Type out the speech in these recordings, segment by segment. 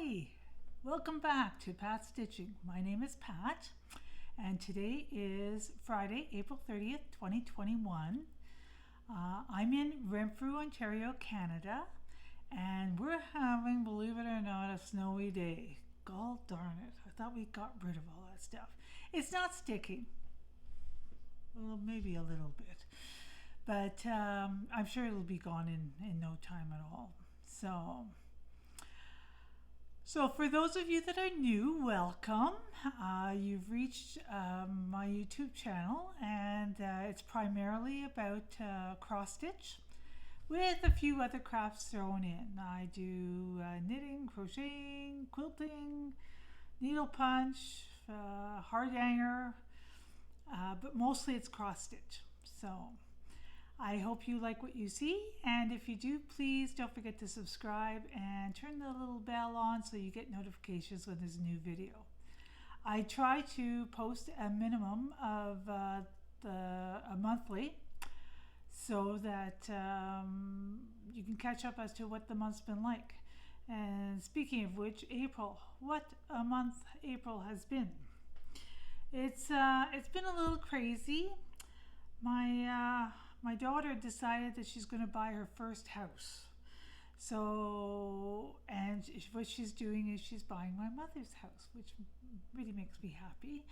Hi, welcome back to Pat Stitching. My name is Pat, and today is Friday, April 30th, 2021. I'm in Renfrew, Ontario, Canada, and we're having, believe it or not, a snowy day. God darn it, I thought we got rid of all that stuff. It's not sticking. Well, maybe a little bit, but I'm sure it'll be gone in no time at all. So for those of you that are new, welcome. You've reached my YouTube channel, and it's primarily about cross stitch with a few other crafts thrown in. I do knitting, crocheting, quilting, needle punch, hard hanger, but mostly it's cross stitch. So I hope you like what you see, and if you do, please don't forget to subscribe and turn the little bell on so you get notifications when there's a new video. I try to post a minimum of a monthly so that you can catch up as to what the month's been like. And speaking of which, April, what a month April has been. It's been a little crazy. My daughter decided that she's going to buy her first house. So, and what she's doing is she's buying my mother's house, which really makes me happy.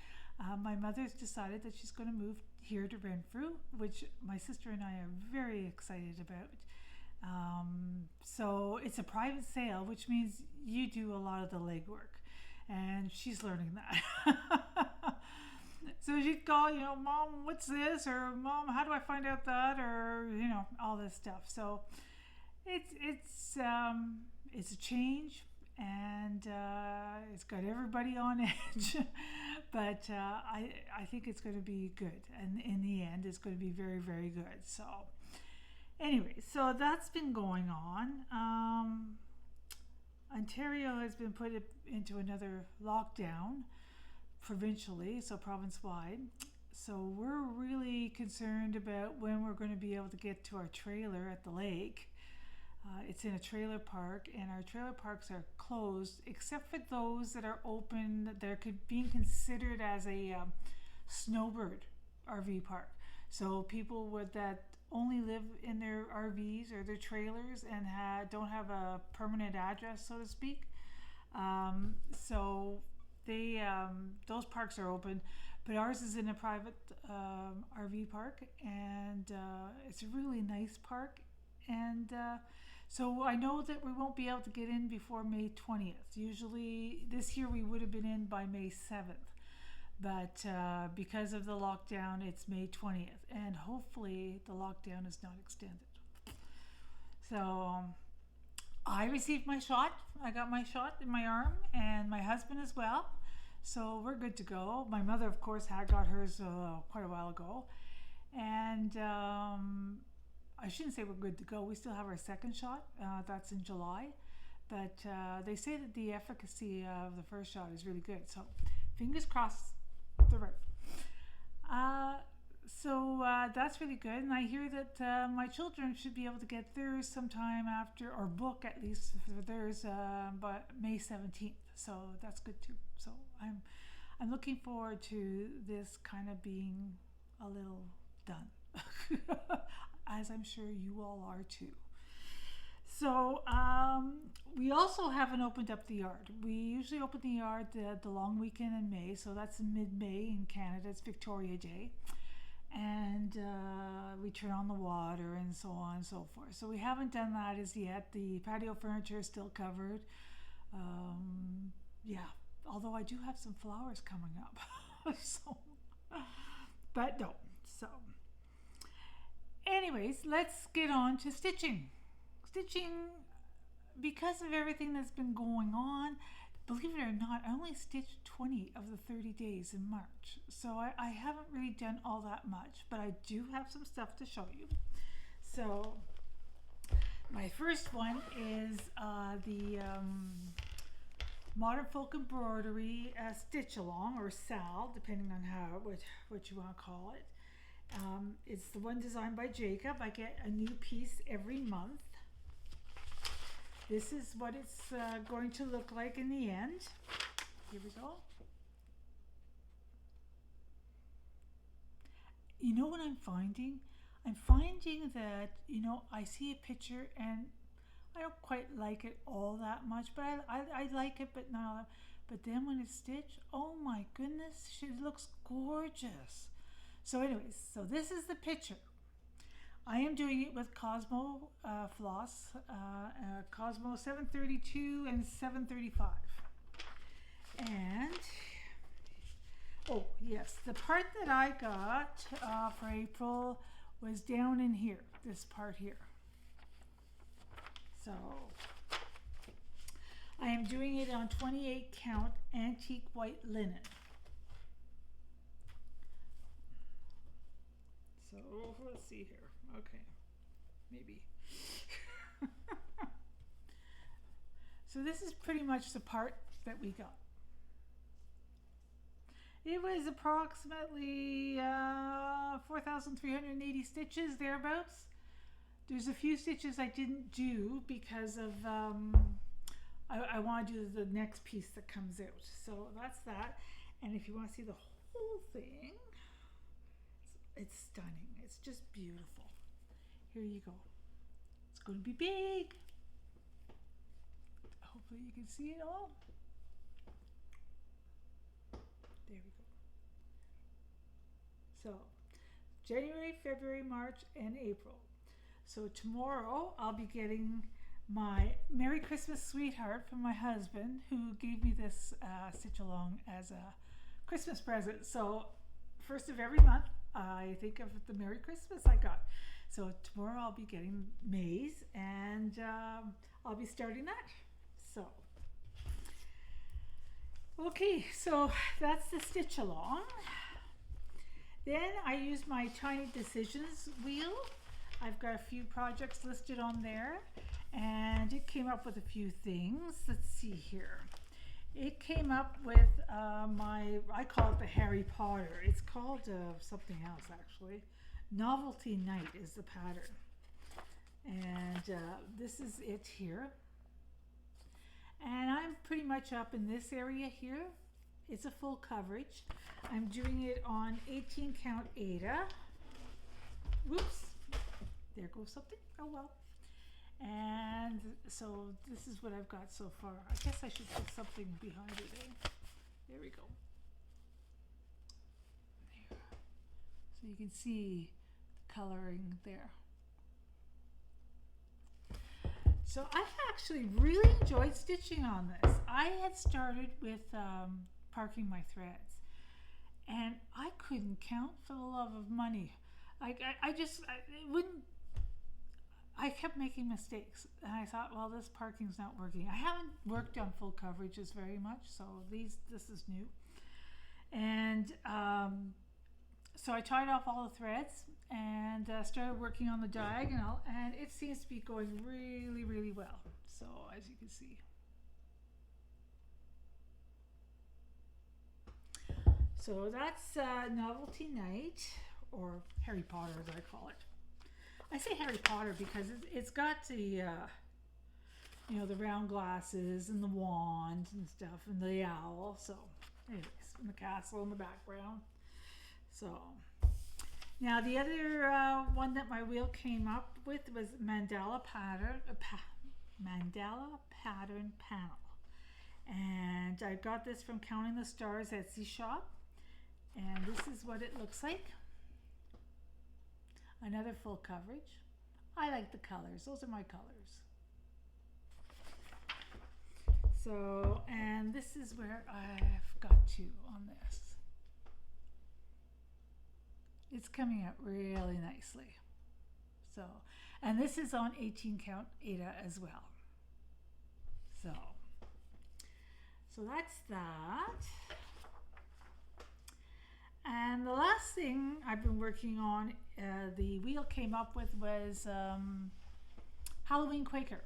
My mother's decided that she's going to move here to Renfrew, which my sister and I are very excited about. So it's a private sale, which means you do a lot of the legwork, and she's learning that. So she'd call, Mom, what's this? Or Mom, how do I find out that? Or, all this stuff. So it's a change, and it's got everybody on edge. But I think it's going to be good. And in the end, it's going to be very, very good. So anyway, so that's been going on. Ontario has been put into another lockdown provincially, so province-wide. So we're really concerned about when we're going to be able to get to our trailer at the lake. It's in a trailer park, and our trailer parks are closed except for those that are open, that they're being considered as a snowbird RV park. So people that only live in their RVs or their trailers and don't have a permanent address, so to speak. So those parks are open, but ours is in a private RV park, and it's a really nice park. And so I know that we won't be able to get in before May 20th. Usually this year we would have been in by May 7th, but because of the lockdown, it's May 20th, and hopefully the lockdown is not extended. So I received my shot. I got my shot in my arm, and my husband as well. So we're good to go. My mother, of course, had got hers quite a while ago. And I shouldn't say we're good to go. We still have our second shot. That's in July. But they say that the efficacy of the first shot is really good. So fingers crossed they're right. So that's really good, and I hear that my children should be able to get theirs sometime after, or book at least for theirs by May 17th. So that's good too. So I'm looking forward to this kind of being a little done, as I'm sure you all are too. So we also haven't opened up the yard. We usually open the yard the long weekend in May, so that's mid-May in Canada. It's Victoria Day. And we turn on the water and so on and so forth. So we haven't done that as yet. The patio furniture is still covered. Yeah, although I do have some flowers coming up. But no. So anyways, let's get on to stitching. Stitching, because of everything that's been going on, believe it or not, I only stitched 20 of the 30 days in March. So I haven't really done all that much, but I do have some stuff to show you. So my first one is the Modern Folk Embroidery Stitch Along, or SAL, depending on what you want to call it. It's the one designed by Jacob. I get a new piece every month. this is what it's going to look like in the end. Here we go. You know what I'm finding? I'm finding that, you know, I see a picture and I don't quite like it all that much, but I like it, but not all that. But then when it's stitched, oh my goodness, it looks gorgeous. So anyways, so this is the picture. I am doing it with Cosmo floss, Cosmo 732 and 735. And, oh yes, the part that I got for April was down in here, this part here. So, I am doing it on 28 count antique white linen. So, let's see here. Okay, maybe. So this is pretty much the part that we got. It was approximately 4,380 stitches, thereabouts. There's a few stitches I didn't do because of, I want to do the next piece that comes out. So that's that. And if you want to see the whole thing, it's stunning. It's just beautiful. Here you go. It's going to be big. Hopefully you can see it all. There we go. So, January, February, March, and April. So tomorrow I'll be getting my Merry Christmas Sweetheart from my husband, who gave me this stitch along as a Christmas present. So first of every month, I think of the Merry Christmas I got. So tomorrow I'll be getting May's, and I'll be starting that. So, okay, so that's the stitch along. Then I use my Tiny Decisions wheel. I've got a few projects listed on there, and it came up with a few things. Let's see here. It came up with I call it the Harry Potter. It's called something else actually. Novelty Night is the pattern. And this is it here. And I'm pretty much up in this area here. It's a full coverage. I'm doing it on 18 count Aida. Whoops, there goes something, oh well. And so this is what I've got so far. I guess I should put something behind it, eh? There we go. There. So you can see the coloring there. So I've actually really enjoyed stitching on this. I had started with parking my threads, and I couldn't count for the love of money. I kept making mistakes, and I thought, well, this parking's not working. I haven't worked on full coverages very much, so this is new. And so I tied off all the threads and started working on the diagonal, and it seems to be going really, really well. So as you can see. So that's Novelty Night, or Harry Potter as I call it. I say Harry Potter because it's got the, you know, the round glasses and the wand and stuff, and the owl. So, anyways, and the castle in the background. So, now the other one that my wheel came up with was Mandala Pattern, Mandala Pattern Panel. And I got this from Counting the Stars Etsy shop. And this is what it looks like. Another full coverage. I like the colors. Those are my colors. So, and this is where I've got to on this. It's coming out really nicely. So, and this is on 18 count Aida as well. So that's that. And the last thing I've been working on, the wheel came up with, was Halloween Quaker.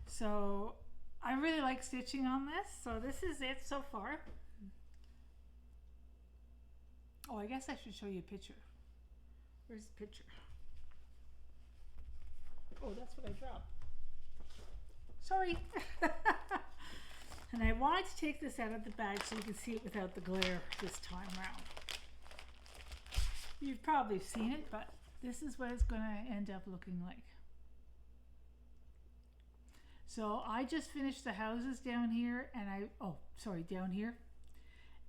So I really like stitching on this. So this is it so far. Oh, I guess I should show you a picture. Where's the picture? Oh, that's what I dropped. Sorry. And I wanted to take this out of the bag so you can see it without the glare this time around. You've probably seen it, but this is what it's going to end up looking like. So I just finished the houses down here, and down here,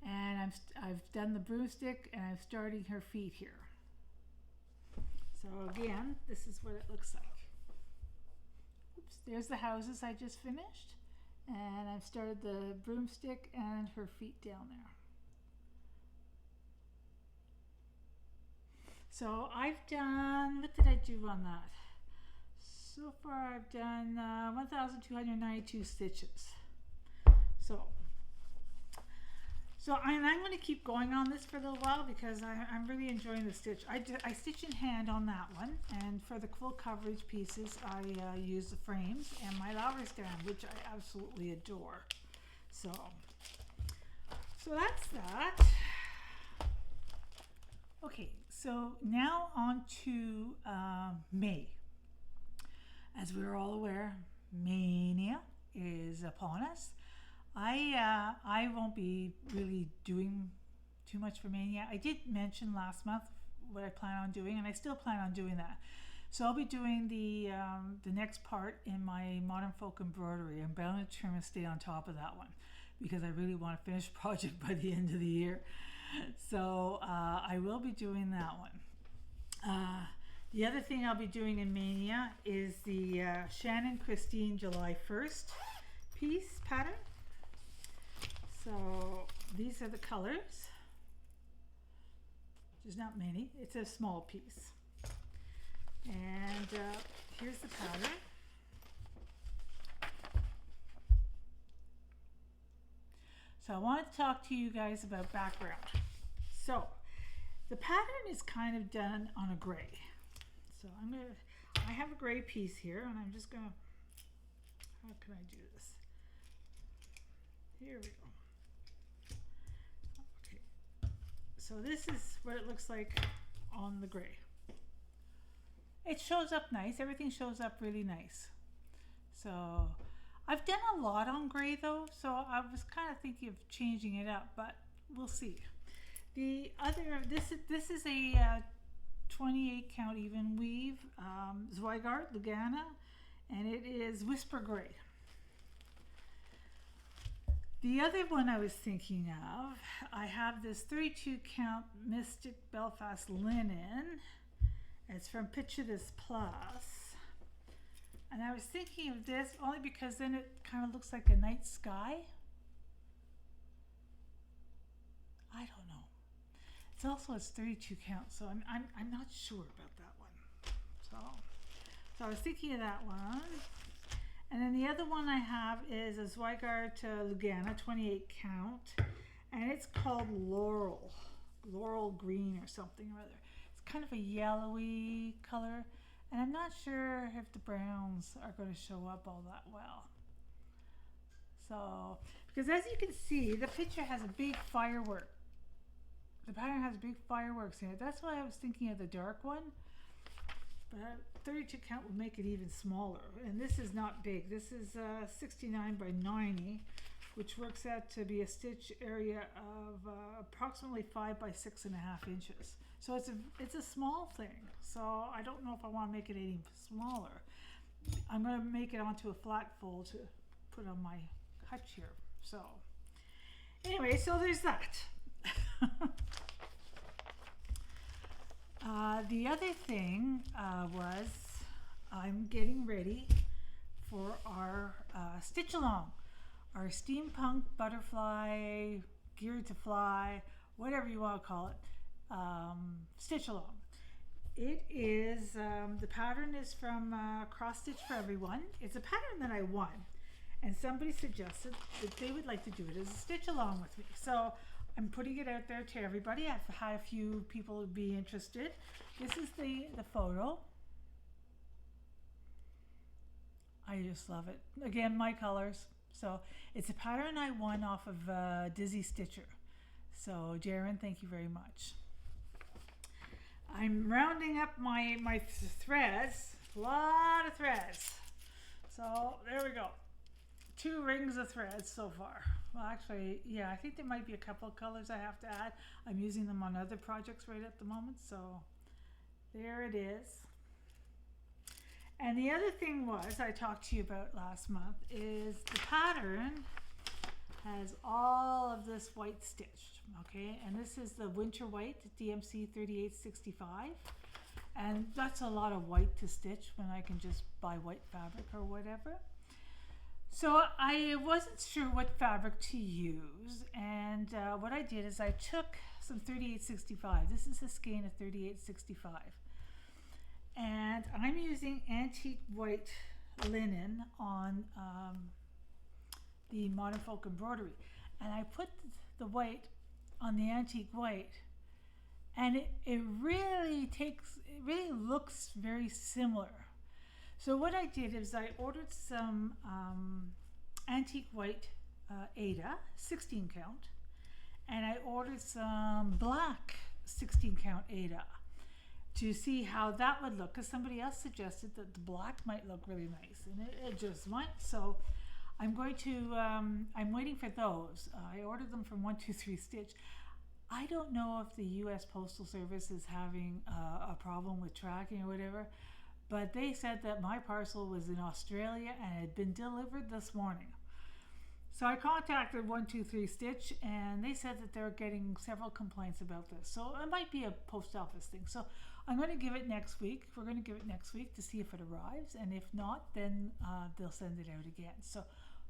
and I've done the broomstick, and I'm starting her feet here. So again, this is what it looks like. Oops, there's the houses I just finished, and I've started the broomstick and her feet down there. So I've done, what did I do on that? So far I've done 1,292 stitches. So I'm going to keep going on this for a little while because I'm really enjoying the stitch. I stitch in hand on that one, and for the full coverage pieces I use the frames and my louver stand, which I absolutely adore. So that's that. Okay, so now on to May. As we're all aware, Mania is upon us. I won't be really doing too much for Mania. I did mention last month what I plan on doing, and I still plan on doing that. So I'll be doing the next part in my Modern Folk Embroidery. I'm bound to try and stay on top of that one because I really want to finish the project by the end of the year. So I will be doing that one. The other thing I'll be doing in Mania is the Shannon Christine July 1st piece pattern. So these are the colors. There's not many. It's a small piece. And here's the pattern. So I wanted to talk to you guys about background. So the pattern is kind of done on a gray. So I have a gray piece here, and I'm just gonna, how can I do this? Here we go. Okay. So this is what it looks like on the gray. It shows up nice. Everything shows up really nice. So I've done a lot on gray though, so I was kind of thinking of changing it up, but we'll see. The other, this is a 28 count even weave, Zweigart Lugana, and it is Whisper Gray. The other one I was thinking of, I have this 32 count Mystic Belfast linen. It's from Picture This Plus. And I was thinking of this only because then it kind of looks like a night sky. I don't know. It's also, it's 32 count, so I'm not sure about that one. So I was thinking of that one. And then the other one I have is a Zweigart Lugana 28 count, and it's called Laurel Green or something or other. It's kind of a yellowy color, and I'm not sure if the browns are going to show up all that well. So, because as you can see, the picture has a big firework. The pattern has big fireworks in it. That's why I was thinking of the dark one. But 32 count would make it even smaller. And this is not big. This is 69 by 90, which works out to be a stitch area of approximately 5 by 6.5 inches. So it's a small thing. So I don't know if I want to make it any smaller. I'm going to make it onto a flat fold to put on my hutch here. So anyway, so there's that. The other thing was I'm getting ready for our stitch along, our steampunk butterfly, geared to fly, whatever you want to call it, stitch along. It is, the pattern is from Cross Stitch for Everyone. It's a pattern that I won, and somebody suggested that they would like to do it as a stitch along with me. So I'm putting it out there to everybody. I've had a few people be interested. This is the photo. I just love it. Again, my colors. So it's a pattern I won off of Dizzy Stitcher. So Jaren, thank you very much. I'm rounding up my threads. A lot of threads. So there we go. 2 rings of thread so far. Well, actually, yeah, I think there might be a couple of colors I have to add. I'm using them on other projects right at the moment, so there it is. And the other thing was, I talked to you about last month, is the pattern has all of this white stitched, okay? And this is the winter white DMC 3865. And that's a lot of white to stitch when I can just buy white fabric or whatever. So I wasn't sure what fabric to use, and what I did is I took some 3865. This is a skein of 3865. And I'm using antique white linen on the Modern Folk Embroidery. And I put the white on the antique white, and it really looks very similar. So what I did is I ordered some antique white Ada 16 count, and I ordered some black 16 count Ada to see how that would look, because somebody else suggested that the black might look really nice, and it just might. So I'm going to I'm waiting for those. I ordered them from 123 Stitch. I don't know if the US Postal Service is having a problem with tracking or whatever, but they said that my parcel was in Australia and had been delivered this morning. So I contacted 123 Stitch, and they said that they're getting several complaints about this. So it might be a post office thing. So I'm going to give it next week. We're going to give it next week to see if it arrives, and if not, then they'll send it out again. So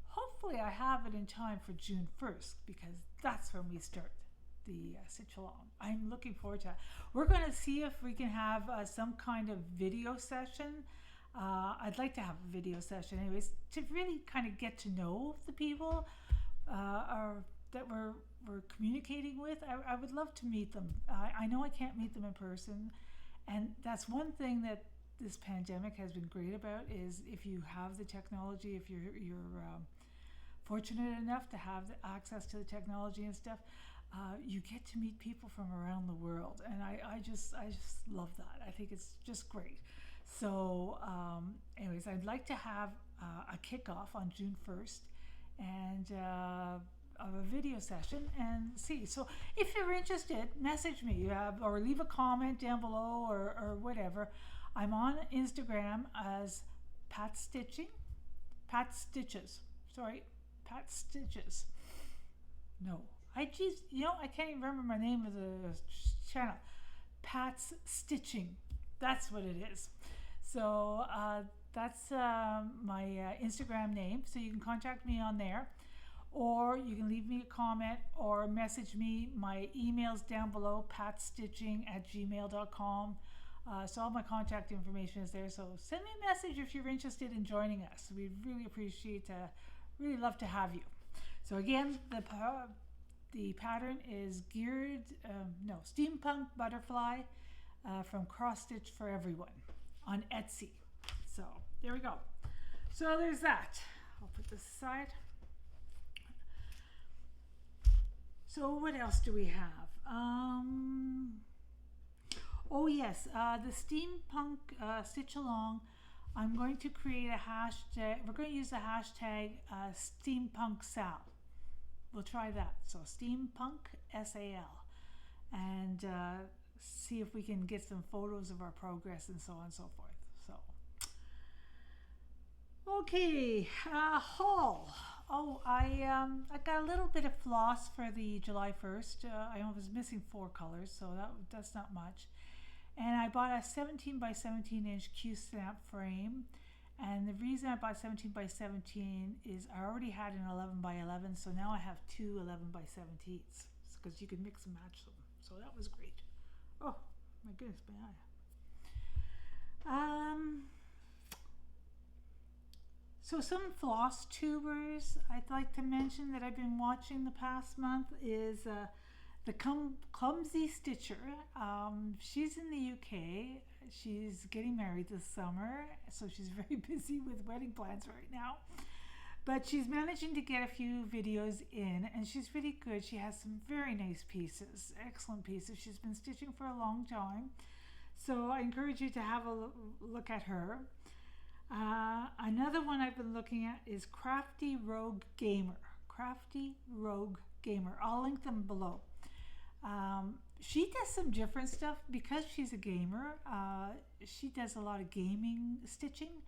hopefully I have it in time for June 1st, because that's when we start the Stitch Along. I'm looking forward to that. We're going to see if we can have some kind of video session. I'd like to have a video session anyways, to really kind of get to know the people that we're communicating with. I would love to meet them. I know I can't meet them in person, and that's one thing that this pandemic has been great about, is if you have the technology, if you're fortunate enough to have the access to the technology and stuff, you get to meet people from around the world, and I just love that. I think it's just great. So anyways, I'd like to have a kickoff on June 1st and of a video session and see. So if you're interested, message me or leave a comment down below or whatever. I'm on Instagram as Pat Stitches. No, I can't even remember my name of the channel. Pat's Stitching. That's what it is. So that's my Instagram name. So you can contact me on there, or you can leave me a comment or message me. My email's down below, patstitching@gmail.com. So all my contact information is there. So send me a message if you're interested in joining us. We'd really appreciate, really love to have you. So again, the pattern is Steampunk Butterfly from Cross Stitch for Everyone on Etsy. So there we go. So there's that. I'll put this aside. So what else do we have? Oh yes, the Steampunk Stitch Along. I'm going to create a hashtag. We're going to use the hashtag Steampunk SAL. We'll try that. So Steampunk SAL, and see if we can get some photos of our progress and so on and so forth. So okay, haul. Oh, I got a little bit of floss for the July 1st. I was missing 4 colors, so that's not much. And I bought a 17 by 17 inch Q-stamp frame. And the reason I bought 17 by 17 is I already had an 11 by 11, so now I have 2 11 by 17s, because you can mix and match them. So that was great. Oh my goodness, man. So some Flosstubers I'd like to mention that I've been watching the past month is the Clumsy Stitcher. She's in the UK. She's getting married this summer, so she's very busy with wedding plans right now. But she's managing to get a few videos in, and she's really good. She has some very nice pieces, excellent pieces. She's been stitching for a long time. So I encourage you to have a look at her. Another one I've been looking at is Craftyroguegamer. Craftyroguegamer. I'll link them below. She does some different stuff because she's a gamer. She does a lot of gaming stitching.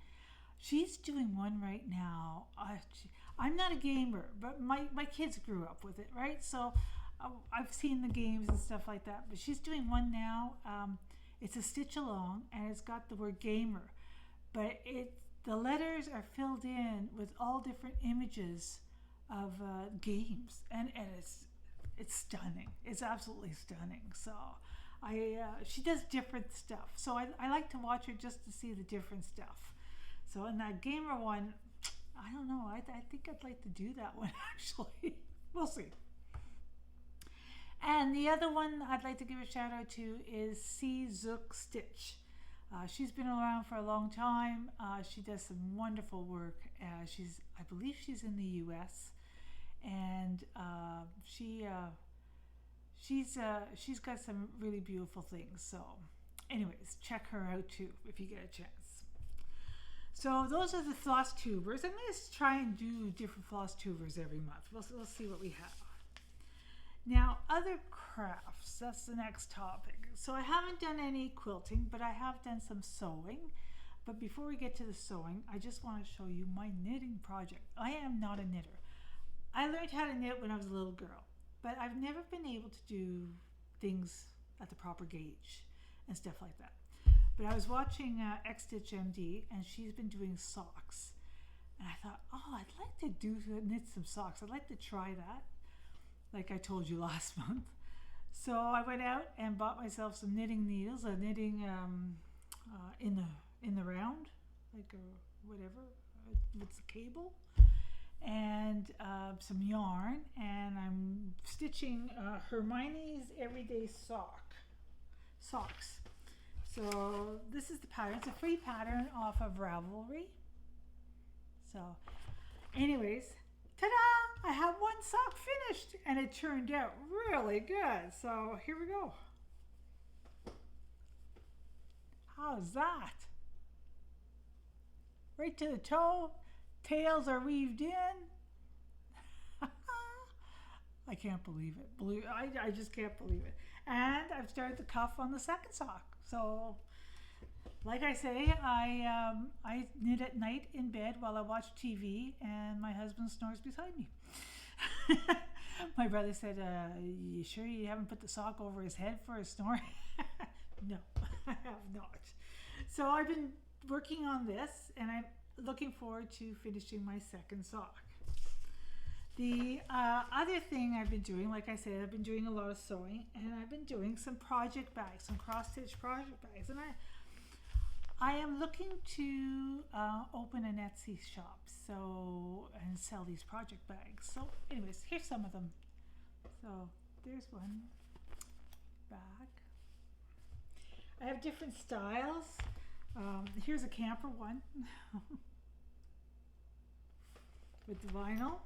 She's doing one right now. I'm not a gamer, but my kids grew up with it, right? So I've seen the games and stuff like that. But she's doing one now. It's a stitch along, and it's got the word gamer. But the letters are filled in with all different images of games, and it's stunning. It's absolutely stunning. So she does different stuff. So I like to watch her just to see the different stuff. So in that gamer one, I don't know. I think I'd like to do that one actually. We'll see. And the other one I'd like to give a shout out to is Zook Stitch. She's been around for a long time. She does some wonderful work. I believe she's in the U.S. and she's got some really beautiful things. So, anyways, check her out too if you get a chance. So those are the Flosstubers. I'm going to try and do different Flosstubers every month. We'll see what we have. Now, other crafts, that's the next topic. So I haven't done any quilting, but I have done some sewing. But before we get to the sewing, I just want to show you my knitting project. I am not a knitter. I learned how to knit when I was a little girl, but I've never been able to do things at the proper gauge and stuff like that. But I was watching X-Stitch MD, and she's been doing socks. And I thought, oh, I'd like to knit some socks. I'd like to try that, like I told you last month. So I went out and bought myself some knitting needles, a knitting in the round, like whatever, with the cable, and some yarn, and I'm stitching Hermione's Everyday Socks. So this is the pattern. It's a free pattern off of Ravelry. So anyways, ta-da! I have one sock finished, and it turned out really good. So here we go. How's that? Right to the toe. Tails are weaved in. I can't believe it. I just can't believe it. And I've started the cuff on the second sock. So, like I say, I knit at night in bed while I watch TV, and my husband snores beside me. My brother said, you sure you haven't put the sock over his head for his snoring? No, I have not. So I've been working on this, and I'm looking forward to finishing my second sock. The other thing I've been doing, like I said, I've been doing a lot of sewing, and I've been doing some project bags, some cross-stitch project bags, and I am looking to open an Etsy shop, and sell these project bags. So anyways, here's some of them. So there's one bag. I have different styles. Here's a camper one with the vinyl.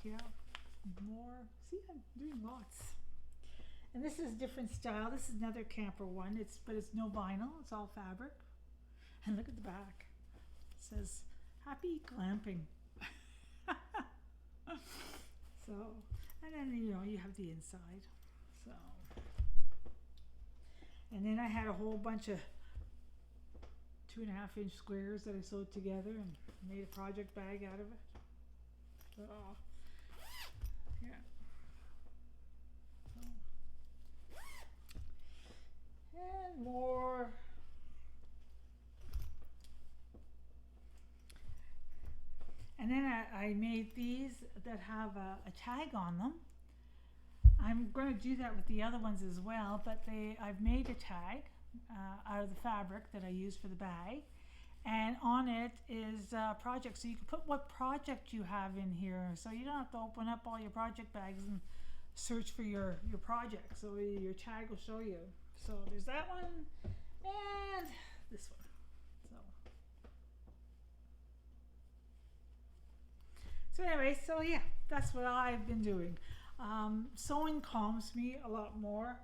Yeah, more. See, I'm doing lots. And this is a different style. This is another camper one. But it's no vinyl. It's all fabric. And look at the back. It says "Happy Glamping." So, and then you have the inside. So, and then I had a whole bunch of 2.5-inch squares that I sewed together and made a project bag out of it. So, yeah. And more. And then I made these that have a tag on them. I'm going to do that with the other ones as well, but I've made a tag out of the fabric that I use for the bag. And on it is a project, so you can put what project you have in here, so you don't have to open up all your project bags and search for your project. So your tag will show you. So there's that one and this one. So anyway, so yeah, that's what I've been doing. Sewing calms me a lot more.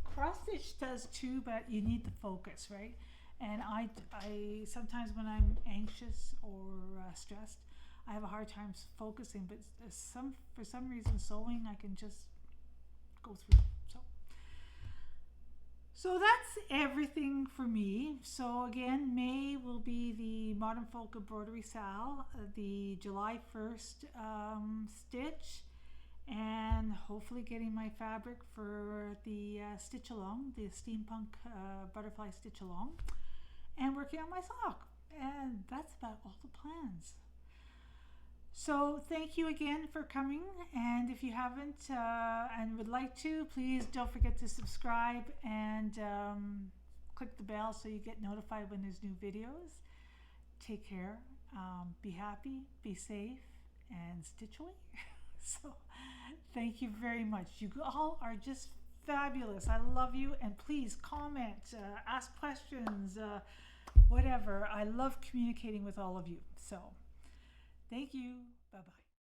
Cross stitch does too, but you need the focus, right? And I sometimes when I'm anxious or stressed, I have a hard time focusing. But for some reason, sewing I can just go through. So that's everything for me. So again, May will be the Modern Folk Embroidery SAL, the July 1st stitch, and hopefully getting my fabric for the stitch along, the Steampunk butterfly stitch along, and working on my sock. And that's about all the plans. So thank you again for coming, and if you haven't and would like to, please don't forget to subscribe and click the bell so you get notified when there's new videos. Take care, be happy, be safe, and stitch away. So thank you very much. You all are just fabulous. I love you, and please comment, ask questions, whatever. I love communicating with all of you. So thank you. Bye-bye.